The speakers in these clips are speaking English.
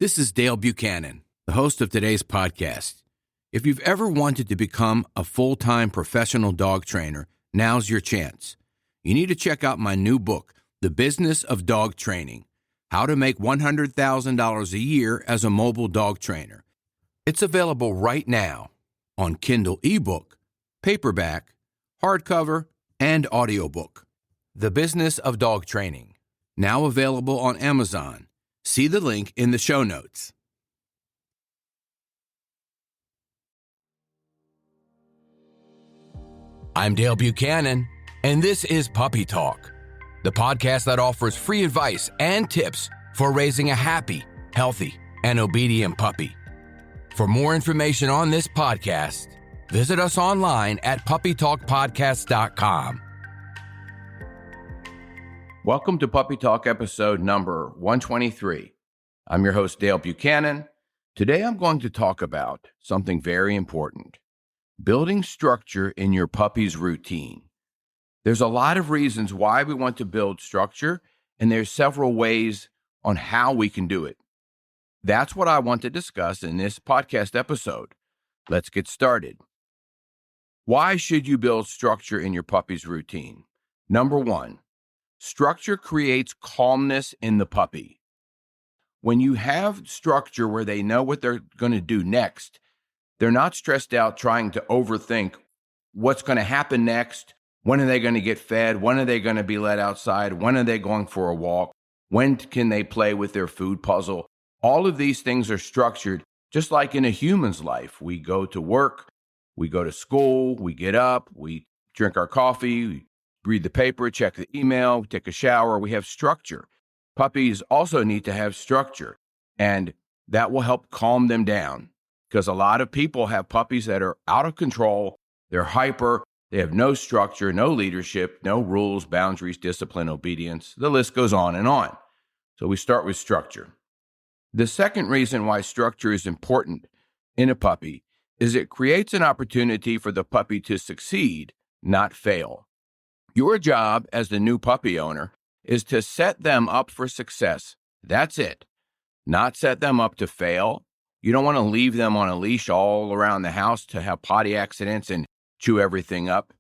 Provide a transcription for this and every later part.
This is Dale Buchanan, the host of today's podcast. If you've ever wanted to become a full-time professional dog trainer, now's your chance. You need to check out my new book, The Business of Dog Training: How to Make $100,000 a Year as a Mobile Dog Trainer. It's available right now on Kindle ebook, paperback, hardcover, and audiobook. The Business of Dog Training, now available on Amazon. See the link in the show notes. I'm Dale Buchanan, and this is Puppy Talk, the podcast that offers free advice and tips for raising a happy, healthy, and obedient puppy. For more information on this podcast, visit us online at puppytalkpodcast.com. Welcome to Puppy Talk episode number 123. I'm your host, Dale Buchanan. Today I'm going to talk about something very important: building structure in your puppy's routine. There's a lot of reasons why we want to build structure, and there's several ways on how we can do it. That's what I want to discuss in this podcast episode. Let's get started. Why should you build structure in your puppy's routine? Number one, structure creates calmness in the puppy. When you have structure where they know what they're going to do next, they're not stressed out trying to overthink what's going to happen next. When are they going to get fed? When are they going to be let outside? When are they going for a walk? When can they play with their food puzzle? All of these things are structured just like in a human's life. We go to work, we go to school, we get up, we drink our coffee, we read the paper, check the email, take a shower. We have structure. Puppies also need to have structure, and that will help calm them down, because a lot of people have puppies that are out of control. They're hyper. They have no structure, no leadership, no rules, boundaries, discipline, obedience. The list goes on and on. So we start with structure. The second reason why structure is important in a puppy is it creates an opportunity for the puppy to succeed, not fail. Your job as the new puppy owner is to set them up for success. That's it. Not set them up to fail. You don't want to leave them on a leash all around the house to have potty accidents and chew everything up.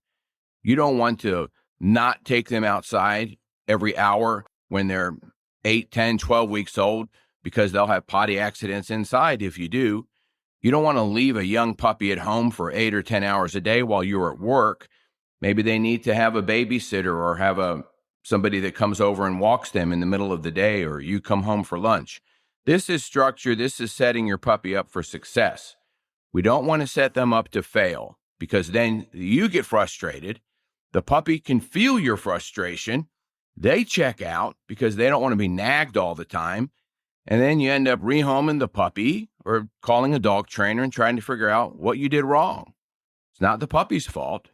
You don't want to not take them outside every hour when they're 8, 10, 12 weeks old, because they'll have potty accidents inside if you do. You don't want to leave a young puppy at home for 8 or 10 hours a day while you're at work. Maybe they need to have a babysitter or have somebody that comes over and walks them in the middle of the day, or you come home for lunch. This is structure. This is setting your puppy up for success. We don't want to set them up to fail, because then you get frustrated. The puppy can feel your frustration. They check out because they don't want to be nagged all the time. And then you end up rehoming the puppy or calling a dog trainer and trying to figure out what you did wrong. It's not the puppy's fault.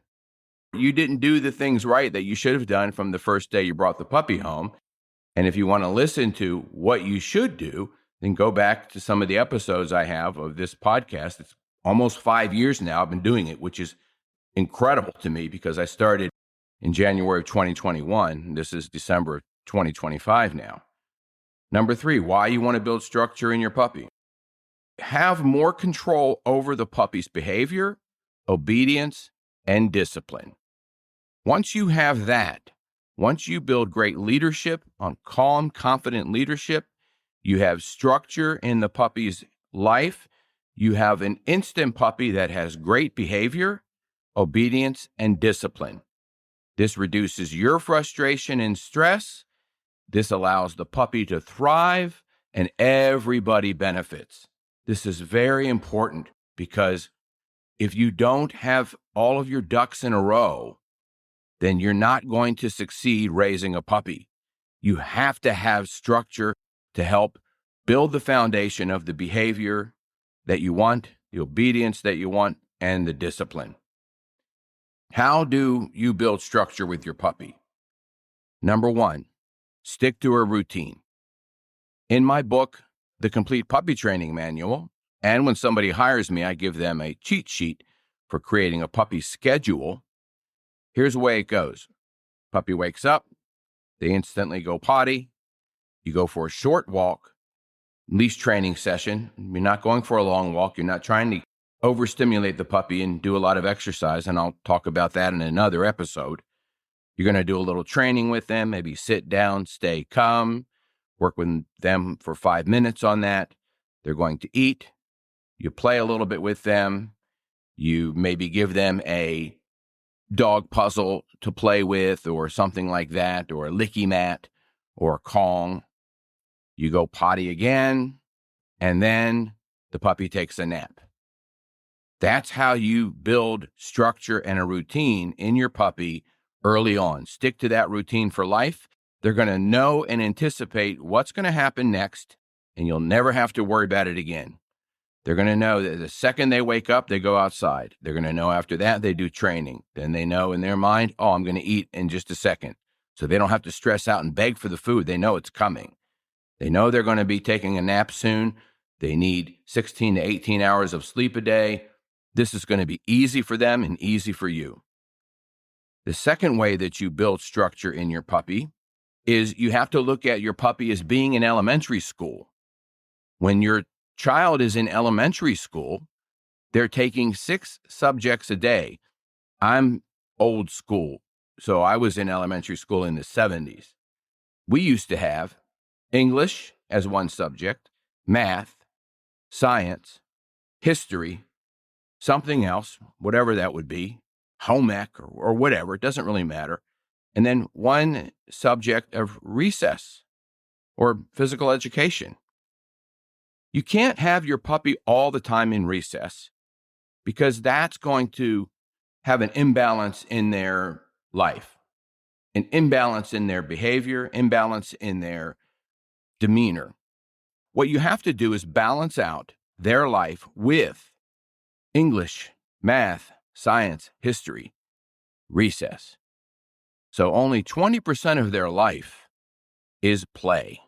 You didn't do the things right that you should have done from the first day you brought the puppy home. And if you want to listen to what you should do, then go back to some of the episodes I have of this podcast. It's almost 5 years now I've been doing it, which is incredible to me because I started in January of 2021. This is December of 2025 now. Number 3, why you want to build structure in your puppy. Have more control over the puppy's behavior, obedience, and discipline. Once you have that, once you build great leadership on calm, confident leadership, you have structure in the puppy's life, you have an instant puppy that has great behavior, obedience, and discipline. This reduces your frustration and stress. This allows the puppy to thrive, and everybody benefits. This is very important, because if you don't have all of your ducks in a row, then you're not going to succeed raising a puppy. You have to have structure to help build the foundation of the behavior that you want, the obedience that you want, and the discipline. How do you build structure with your puppy? Number 1, stick to a routine. In my book, The Complete Puppy Training Manual, and when somebody hires me, I give them a cheat sheet for creating a puppy schedule. Here's the way it goes. Puppy wakes up, they instantly go potty, you go for a short walk, leash training session. You're not going for a long walk. You're not trying to overstimulate the puppy and do a lot of exercise. And I'll talk about that in another episode. You're going to do a little training with them, maybe sit down, stay calm, work with them for 5 minutes on that. They're going to eat. You play a little bit with them. You maybe give them a dog puzzle to play with or something like that, or a licky mat or a Kong. You go potty again, and then the puppy takes a nap. That's how you build structure and a routine in your puppy early on. Stick to that routine for life. They're going to know and anticipate what's going to happen next, and you'll never have to worry about it again. They're going to know that the second they wake up, they go outside. They're going to know after that they do training. Then they know in their mind, oh, I'm going to eat in just a second. So they don't have to stress out and beg for the food. They know it's coming. They know they're going to be taking a nap soon. They need 16 to 18 hours of sleep a day. This is going to be easy for them and easy for you. The second way that you build structure in your puppy is you have to look at your puppy as being in elementary school. When your child is in elementary school, they're taking 6 subjects a day. I'm old school, so I was in elementary school in the 70s. We used to have English as one subject, math, science, history, something else, whatever that would be, home ec or whatever, it doesn't really matter. And then one subject of recess or physical education. You can't have your puppy all the time in recess because that's going to have an imbalance in their life, an imbalance in their behavior, imbalance in their demeanor. What you have to do is balance out their life with English, math, science, history, recess. So only 20% of their life is play.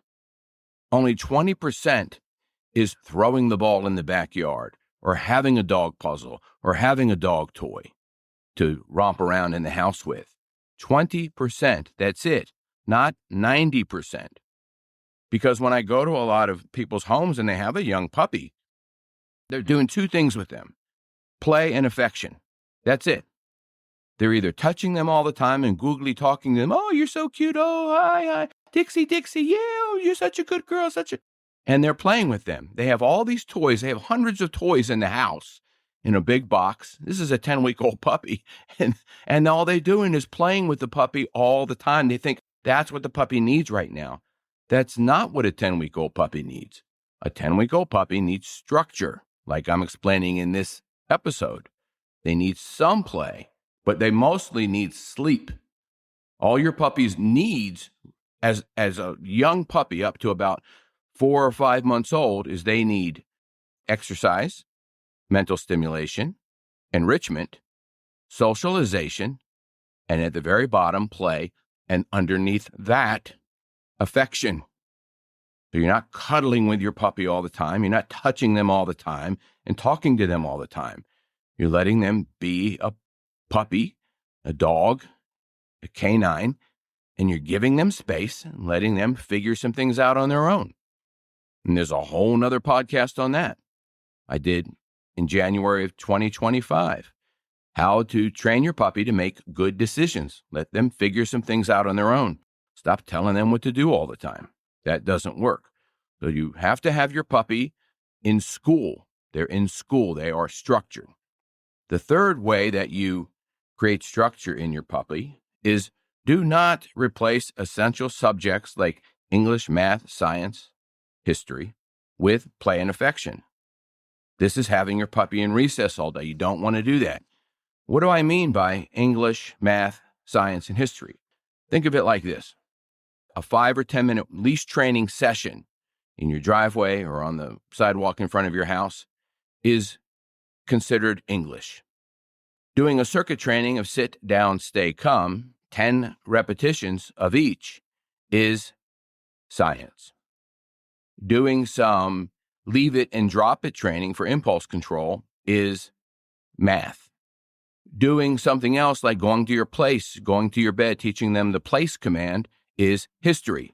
Only 20% is throwing the ball in the backyard or having a dog puzzle or having a dog toy to romp around in the house with. 20%, that's it, not 90%. Because when I go to a lot of people's homes and they have a young puppy, they're doing 2 things with them: play and affection. That's it. They're either touching them all the time and googly talking to them. Oh, you're so cute. Oh, hi. Dixie, yeah, oh, you're such a good girl, And they're playing with them. They have all these toys. They have hundreds of toys in the house in a big box. This is a 10-week-old puppy. And all they're doing is playing with the puppy all the time. They think that's what the puppy needs right now. That's not what a 10-week-old puppy needs. A 10-week-old puppy needs structure, like I'm explaining in this episode. They need some play, but they mostly need sleep. All your puppy's needs as a young puppy up to about 4 or 5 months old is they need exercise, mental stimulation, enrichment, socialization, and at the very bottom, play, and underneath that, affection. So you're not cuddling with your puppy all the time. You're not touching them all the time and talking to them all the time. You're letting them be a puppy, a dog, a canine, and you're giving them space and letting them figure some things out on their own. And there's a whole nother podcast on that I did in January of 2025. How to train your puppy to make good decisions. Let them figure some things out on their own. Stop telling them what to do all the time. That doesn't work. So you have to have your puppy in school. They're in school. They are structured. The third way that you create structure in your puppy is do not replace essential subjects like English, math, science, history with play and affection. This is having your puppy in recess all day. You don't want to do that. What do I mean by English, math, science, and history? Think of it like this. A 5 or 10 minute leash training session in your driveway or on the sidewalk in front of your house is considered English. Doing a circuit training of sit, down, stay, calm, 10 repetitions of each is science. Doing some leave it and drop it training for impulse control is math. Doing something else like going to your place, going to your bed, teaching them the place command is history.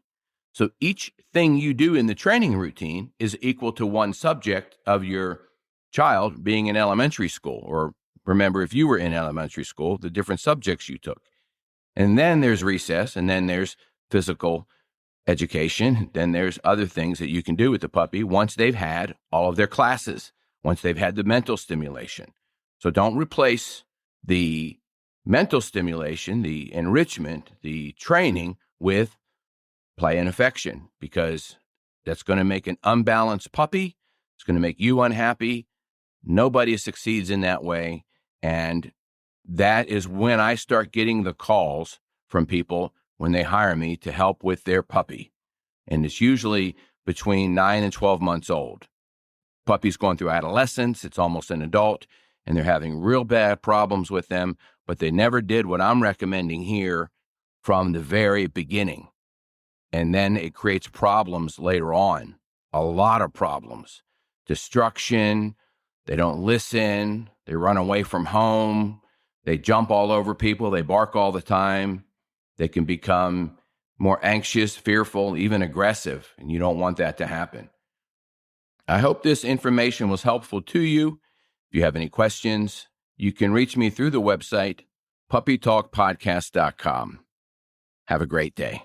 So each thing you do in the training routine is equal to one subject of your child being in elementary school, or remember if you were in elementary school, the different subjects you took. And then there's recess, and then there's physical education. Then there's other things that you can do with the puppy once they've had all of their classes, once they've had the mental stimulation. So don't replace the mental stimulation, the enrichment, the training with play and affection, because that's going to make an unbalanced puppy. It's going to make you unhappy. Nobody succeeds in that way. And that is when I start getting the calls from people when they hire me to help with their puppy. And it's usually between 9 and 12 months old. Puppy's going through adolescence. It's almost an adult, and they're having real bad problems with them, but they never did what I'm recommending here from the very beginning. And then it creates problems later on, a lot of problems. Destruction, they don't listen, they run away from home, they jump all over people, they bark all the time, they can become more anxious, fearful, even aggressive, and you don't want that to happen. I hope this information was helpful to you. If you have any questions, you can reach me through the website, puppytalkpodcast.com. Have a great day.